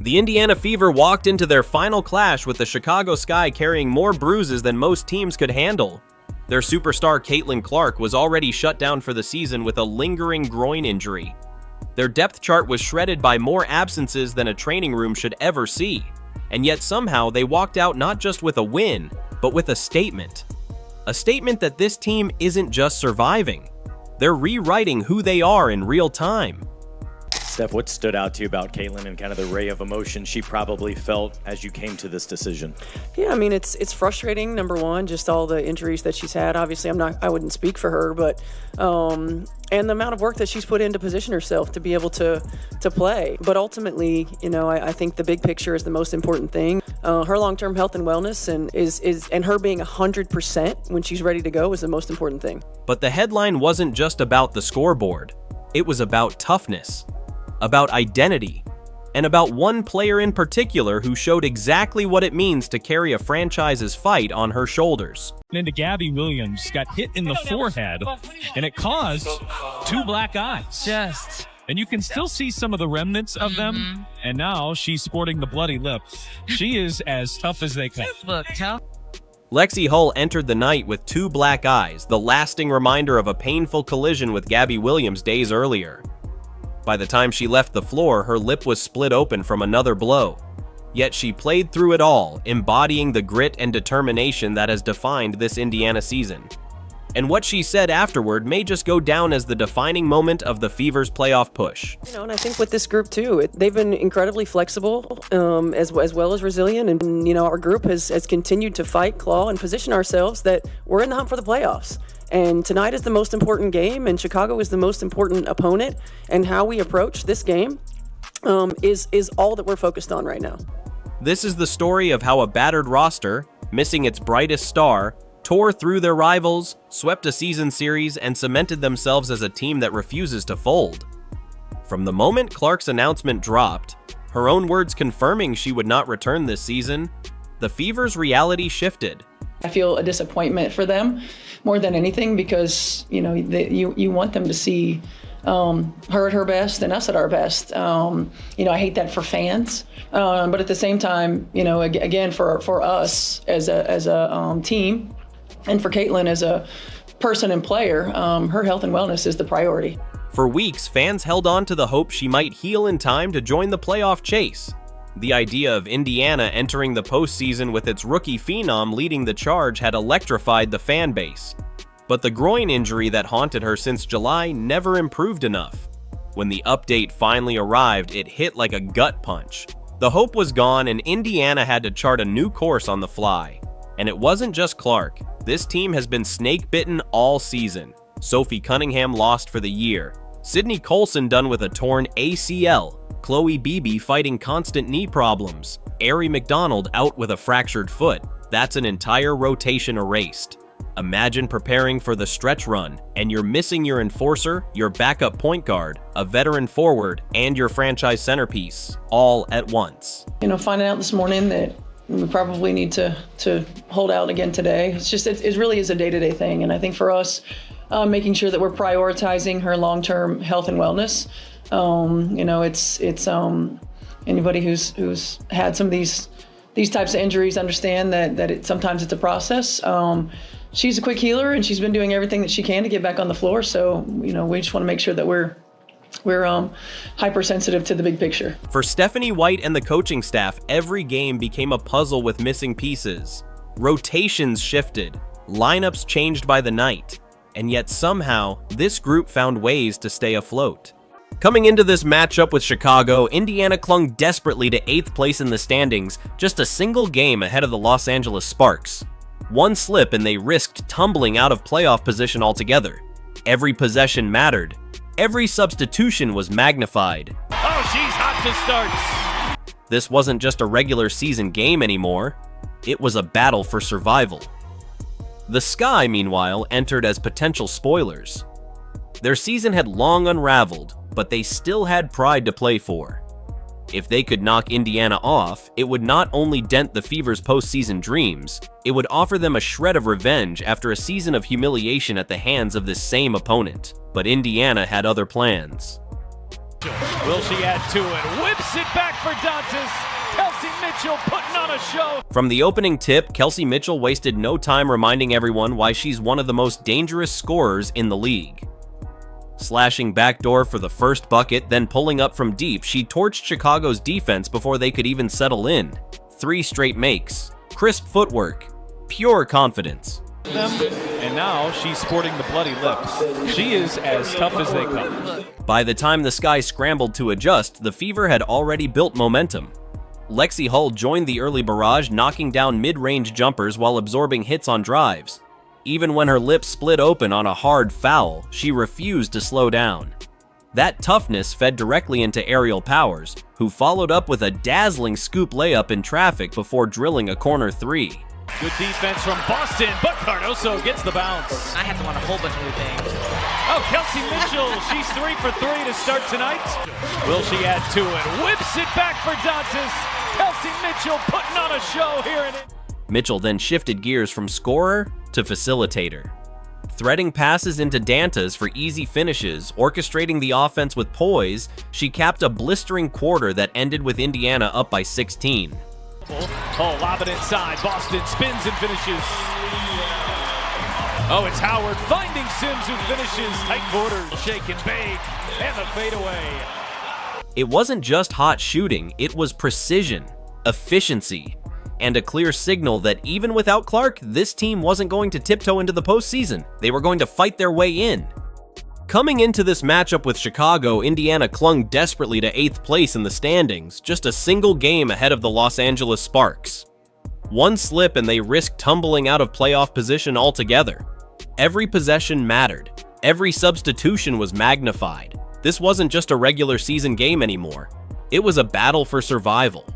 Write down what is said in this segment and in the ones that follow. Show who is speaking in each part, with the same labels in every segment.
Speaker 1: The Indiana Fever walked into their final clash with the Chicago Sky carrying more bruises than most teams could handle. Their superstar Caitlin Clark was already shut down for the season with a lingering groin injury. Their depth chart was shredded by more absences than a training room should ever see. And yet somehow they walked out not just with a win, but with a statement. A statement that this team isn't just surviving. They're rewriting who they are in real time.
Speaker 2: Steph, what stood out to you about Caitlin and kind of the ray of emotion she probably felt as you came to this decision?
Speaker 3: Yeah, I mean, it's frustrating, number one, just all the injuries that she's had. Obviously, I wouldn't speak for her, but and the amount of work that she's put in to position herself to be able to play. But ultimately, you know, I think the big picture is the most important thing. Her long-term health and wellness and her being 100% when she's ready to go is the most important thing.
Speaker 1: But the headline wasn't just about the scoreboard. It was about toughness, about identity, and about one player in particular who showed exactly what it means to carry a franchise's fight on her shoulders.
Speaker 4: Into Gabby Williams, got hit in the forehead, and it caused 2 black eyes. And you can still see some of the remnants of them, and now she's sporting the bloody lip. She is as tough as they come.
Speaker 5: Look, tough.
Speaker 1: Lexie Hull entered the night with 2 black eyes, the lasting reminder of a painful collision with Gabby Williams days earlier. By the time she left the floor, her lip was split open from another blow. Yet she played through it all, embodying the grit and determination that has defined this Indiana season. And what she said afterward may just go down as the defining moment of the Fever's playoff push.
Speaker 3: You know, and I think with this group too, they've been incredibly flexible, as well as resilient. And you know, our group has continued to fight, claw, and position ourselves that we're in the hunt for the playoffs. And tonight is the most important game, and Chicago is the most important opponent. And how we approach this game is all that we're focused on right now.
Speaker 1: This is the story of how a battered roster, missing its brightest star, tore through their rivals, swept a season series, and cemented themselves as a team that refuses to fold. From the moment Clark's announcement dropped, her own words confirming she would not return this season, the Fever's reality shifted.
Speaker 6: I feel a disappointment for them more than anything because, you know, you want them to see her at her best and us at our best. You know, I hate that for fans, but at the same time, you know, again, for us as a team and for Caitlin as a person and player, her health and wellness is the priority.
Speaker 1: For weeks, fans held on to the hope she might heal in time to join the playoff chase. The idea of Indiana entering the postseason with its rookie phenom leading the charge had electrified the fan base. But the groin injury that haunted her since July never improved enough. When the update finally arrived, it hit like a gut punch. The hope was gone and Indiana had to chart a new course on the fly. And it wasn't just Clark. This team has been snake-bitten all season. Sophie Cunningham lost for the year. Sydney Colson done with a torn ACL. Chloe Beebe fighting constant knee problems. Ari McDonald out with a fractured foot. That's an entire rotation erased. Imagine preparing for the stretch run, and you're missing your enforcer, your backup point guard, a veteran forward, and your franchise centerpiece, all at once.
Speaker 6: You know, finding out this morning that we probably need to hold out again today, it really is a day-to-day thing. And I think for us, making sure that we're prioritizing her long-term health and wellness. You know, it's anybody who's had some of these types of injuries understand that sometimes it's a process. She's a quick healer and she's been doing everything that she can to get back on the floor. So, you know, we just want to make sure that we're hypersensitive to the big picture.
Speaker 1: For Stephanie White and the coaching staff, every game became a puzzle with missing pieces. Rotations shifted, lineups changed by the night, and yet somehow this group found ways to stay afloat. Coming into this matchup with Chicago, Indiana clung desperately to 8th place in the standings, just a single game ahead of the Los Angeles Sparks. One slip and they risked tumbling out of playoff position altogether. Every possession mattered. Every substitution was magnified.
Speaker 4: Oh, she's hot to start.
Speaker 1: This wasn't just a regular season game anymore. It was a battle for survival. The Sky, meanwhile, entered as potential spoilers. Their season had long unraveled, but they still had pride to play for. If they could knock Indiana off, it would not only dent the Fever's postseason dreams, it would offer them a shred of revenge after a season of humiliation at the hands of this same opponent. But Indiana had other plans.
Speaker 4: Will she add to it? Whips it back for Dantas. Kelsey Mitchell putting on a show.
Speaker 1: From the opening tip, Kelsey Mitchell wasted no time reminding everyone why she's one of the most dangerous scorers in the league. Slashing backdoor for the first bucket, then pulling up from deep, she torched Chicago's defense before they could even settle in. 3 straight makes, crisp footwork, pure confidence.
Speaker 4: And now she's sporting the bloody lip. She is as tough as they come.
Speaker 1: By the time the Sky scrambled to adjust, the Fever had already built momentum. Lexie Hull joined the early barrage, knocking down mid-range jumpers while absorbing hits on drives. Even when her lips split open on a hard foul, she refused to slow down. That toughness fed directly into Aerial Powers, who followed up with a dazzling scoop layup in traffic before drilling a corner 3.
Speaker 4: Good defense from Boston, but Cardoso gets the bounce.
Speaker 5: I have to want a whole bunch of new things.
Speaker 4: Oh, Kelsey Mitchell, she's 3 for 3 to start tonight. Will she add to it? Whips it back for Dantas. Kelsey Mitchell putting on a show here in it.
Speaker 1: Mitchell then shifted gears from scorer to facilitator. Threading passes into Dantas for easy finishes, orchestrating the offense with poise, she capped a blistering quarter that ended with Indiana up by 16.
Speaker 4: Oh, lob it inside. Boston spins and finishes. Oh, it's Howard finding Sims, who finishes. Tight quarters, shake and bake, and the fadeaway.
Speaker 1: It wasn't just hot shooting, it was precision, efficiency, and a clear signal that even without Clark, this team wasn't going to tiptoe into the postseason. They were going to fight their way in. Coming into this matchup with Chicago, Indiana clung desperately to 8th place in the standings, just a single game ahead of the Los Angeles Sparks. One slip and they risked tumbling out of playoff position altogether. Every possession mattered. Every substitution was magnified. This wasn't just a regular season game anymore. It was a battle for survival.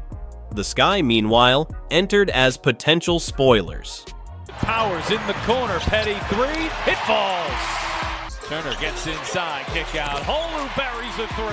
Speaker 1: The Sky, meanwhile, entered as potential spoilers.
Speaker 4: Powers in the corner, Petty 3, it falls. Turner gets inside, kick out, Holu buries a 3.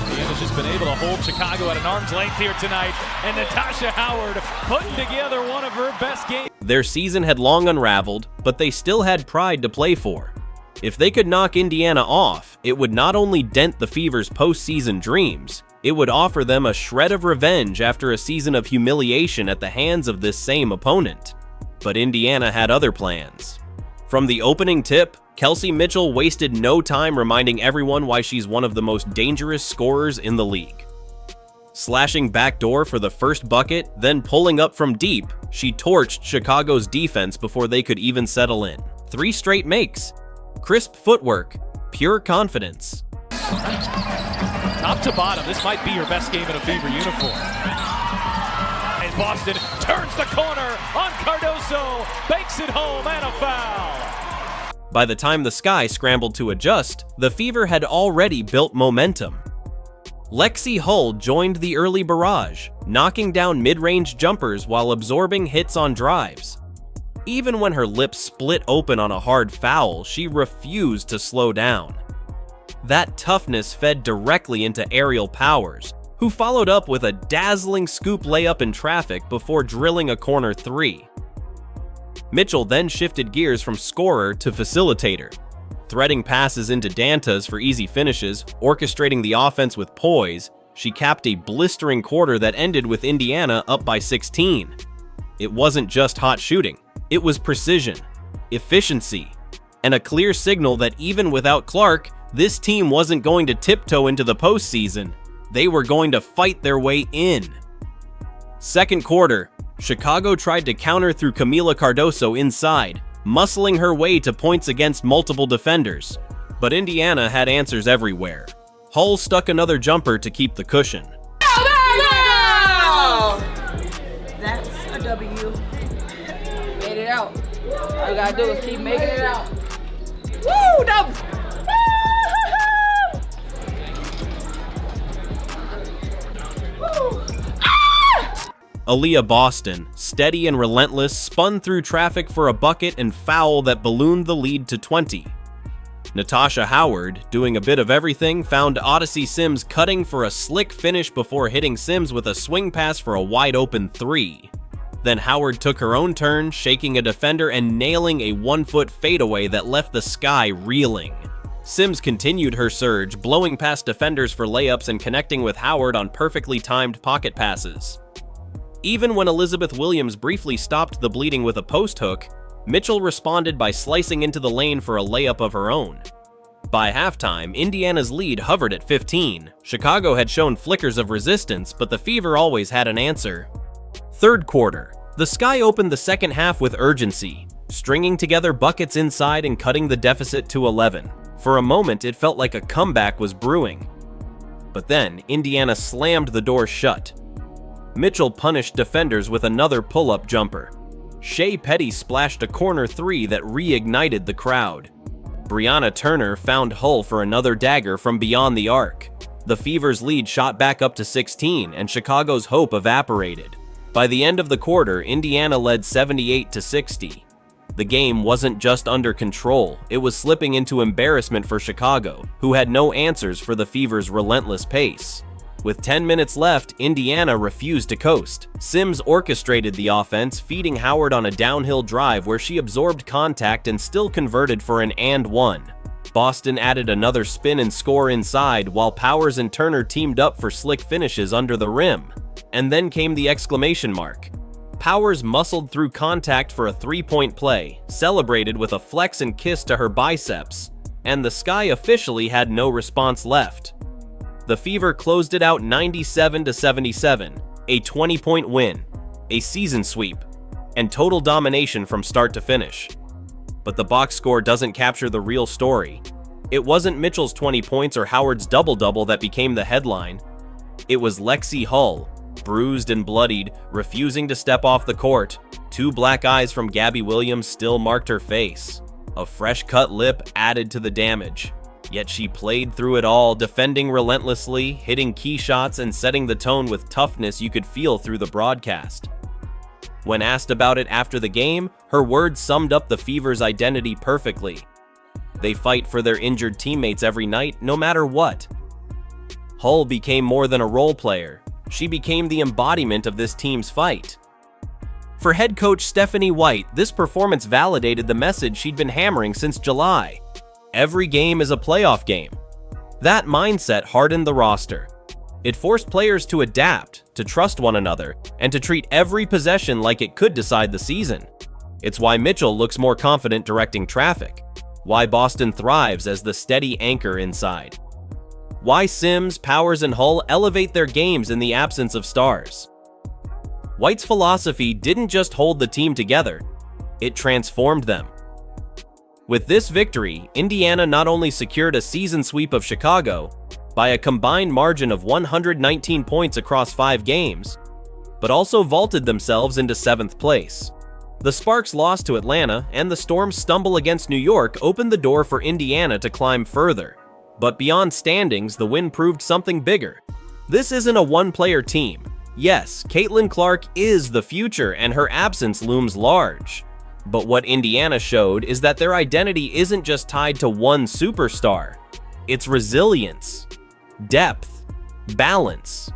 Speaker 4: Indiana's just been able to hold Chicago at an arm's length here tonight, and Natasha Howard putting together one of her best games.
Speaker 1: Their season had long unraveled, but they still had pride to play for. If they could knock Indiana off, it would not only dent the Fever's postseason dreams, it would offer them a shred of revenge after a season of humiliation at the hands of this same opponent. But Indiana had other plans. From the opening tip, Kelsey Mitchell wasted no time reminding everyone why she's one of the most dangerous scorers in the league. Slashing backdoor for the first bucket, then pulling up from deep, she torched Chicago's defense before they could even settle in. 3 straight makes, crisp footwork, pure confidence.
Speaker 4: Top to bottom, this might be your best game in a Fever uniform. And Boston turns the corner on Cardoso, bakes it home, and a foul.
Speaker 1: By the time the Sky scrambled to adjust, the Fever had already built momentum. Lexie Hull joined the early barrage, knocking down mid-range jumpers while absorbing hits on drives. Even when her lips split open on a hard foul, she refused to slow down. That toughness fed directly into Aerial Powers, who followed up with a dazzling scoop layup in traffic before drilling a corner 3. Mitchell then shifted gears from scorer to facilitator, threading passes into Dantas for easy finishes, orchestrating the offense with poise. She capped a blistering quarter that ended with Indiana up by 16. It wasn't just hot shooting, it was precision, efficiency, and a clear signal that even without Clark, this team wasn't going to tiptoe into the postseason. They were going to fight their way in. Second quarter, Chicago tried to counter through Camila Cardoso inside, muscling her way to points against multiple defenders. But Indiana had answers everywhere. Hull stuck another jumper to keep the cushion.
Speaker 7: That's a W. Made it out. All we gotta do is keep making it out. Woo! W!
Speaker 1: Aaliyah Boston, steady and relentless, spun through traffic for a bucket and foul that ballooned the lead to 20. Natasha Howard, doing a bit of everything, found Odyssey Sims cutting for a slick finish before hitting Sims with a swing pass for a wide-open 3. Then Howard took her own turn, shaking a defender and nailing a 1-foot fadeaway that left the Sky reeling. Sims continued her surge, blowing past defenders for layups and connecting with Howard on perfectly timed pocket passes. Even when Elizabeth Williams briefly stopped the bleeding with a post hook, Mitchell responded by slicing into the lane for a layup of her own. By halftime, Indiana's lead hovered at 15. Chicago had shown flickers of resistance, but the Fever always had an answer. Third quarter. The Sky opened the second half with urgency, stringing together buckets inside and cutting the deficit to 11. For a moment, it felt like a comeback was brewing. But then, Indiana slammed the door shut. Mitchell punished defenders with another pull-up jumper. Shea Petty splashed a corner three that reignited the crowd. Brianna Turner found Hull for another dagger from beyond the arc. The Fever's lead shot back up to 16, and Chicago's hope evaporated. By the end of the quarter, Indiana led 78-60. The game wasn't just under control, it was slipping into embarrassment for Chicago, who had no answers for the Fever's relentless pace. With 10 minutes left, Indiana refused to coast. Sims orchestrated the offense, feeding Howard on a downhill drive where she absorbed contact and still converted for an and one. Boston added another spin and score inside, while Powers and Turner teamed up for slick finishes under the rim. And then came the exclamation mark. Powers muscled through contact for a three-point play, celebrated with a flex and kiss to her biceps, and the Sky officially had no response left. The Fever closed it out 97-77, a 20-point win, a season sweep, and total domination from start to finish. But the box score doesn't capture the real story. It wasn't Mitchell's 20 points or Howard's double-double that became the headline. It was Lexie Hull, bruised and bloodied, refusing to step off the court. 2 black eyes from Gabby Williams still marked her face. A fresh-cut lip added to the damage. Yet she played through it all, defending relentlessly, hitting key shots, and setting the tone with toughness you could feel through the broadcast. When asked about it after the game, her words summed up the Fever's identity perfectly. They fight for their injured teammates every night, no matter what. Hull became more than a role player. She became the embodiment of this team's fight. For head coach Stephanie White, this performance validated the message she'd been hammering since July. Every game is a playoff game. That mindset hardened the roster. It forced players to adapt, to trust one another, and to treat every possession like it could decide the season. It's why Mitchell looks more confident directing traffic. Why Boston thrives as the steady anchor inside. Why Sims, Powers, and Hull elevate their games in the absence of stars. White's philosophy didn't just hold the team together, it transformed them. With this victory, Indiana not only secured a season sweep of Chicago by a combined margin of 119 points across 5 games, but also vaulted themselves into 7th place. The Sparks' loss to Atlanta and the Storm's stumble against New York opened the door for Indiana to climb further. But beyond standings, the win proved something bigger. This isn't a one-player team. Yes, Caitlin Clark is the future, and her absence looms large. But what Indiana showed is that their identity isn't just tied to one superstar. It's resilience, depth, balance.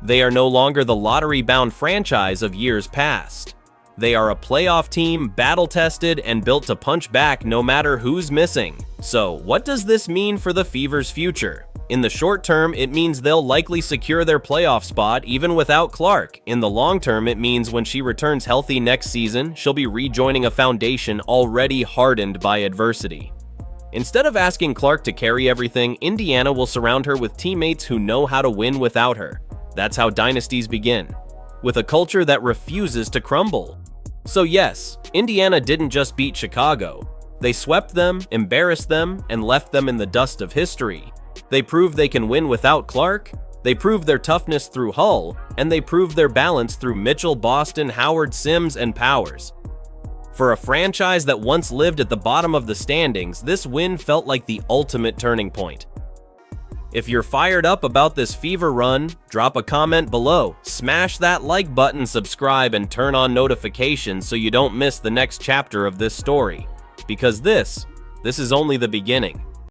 Speaker 1: They are no longer the lottery-bound franchise of years past. They are a playoff team, battle-tested, and built to punch back no matter who's missing. So, what does this mean for the Fever's future? In the short term, it means they'll likely secure their playoff spot even without Clark. In the long term, it means when she returns healthy next season, she'll be rejoining a foundation already hardened by adversity. Instead of asking Clark to carry everything, Indiana will surround her with teammates who know how to win without her. That's how dynasties begin, with a culture that refuses to crumble. So yes, Indiana didn't just beat Chicago. They swept them, embarrassed them, and left them in the dust of history. They proved they can win without Clark, they proved their toughness through Hull, and they proved their balance through Mitchell, Boston, Howard, Sims, and Powers. For a franchise that once lived at the bottom of the standings, this win felt like the ultimate turning point. If you're fired up about this Fever run, drop a comment below, smash that like button, subscribe, and turn on notifications so you don't miss the next chapter of this story. Because this is only the beginning.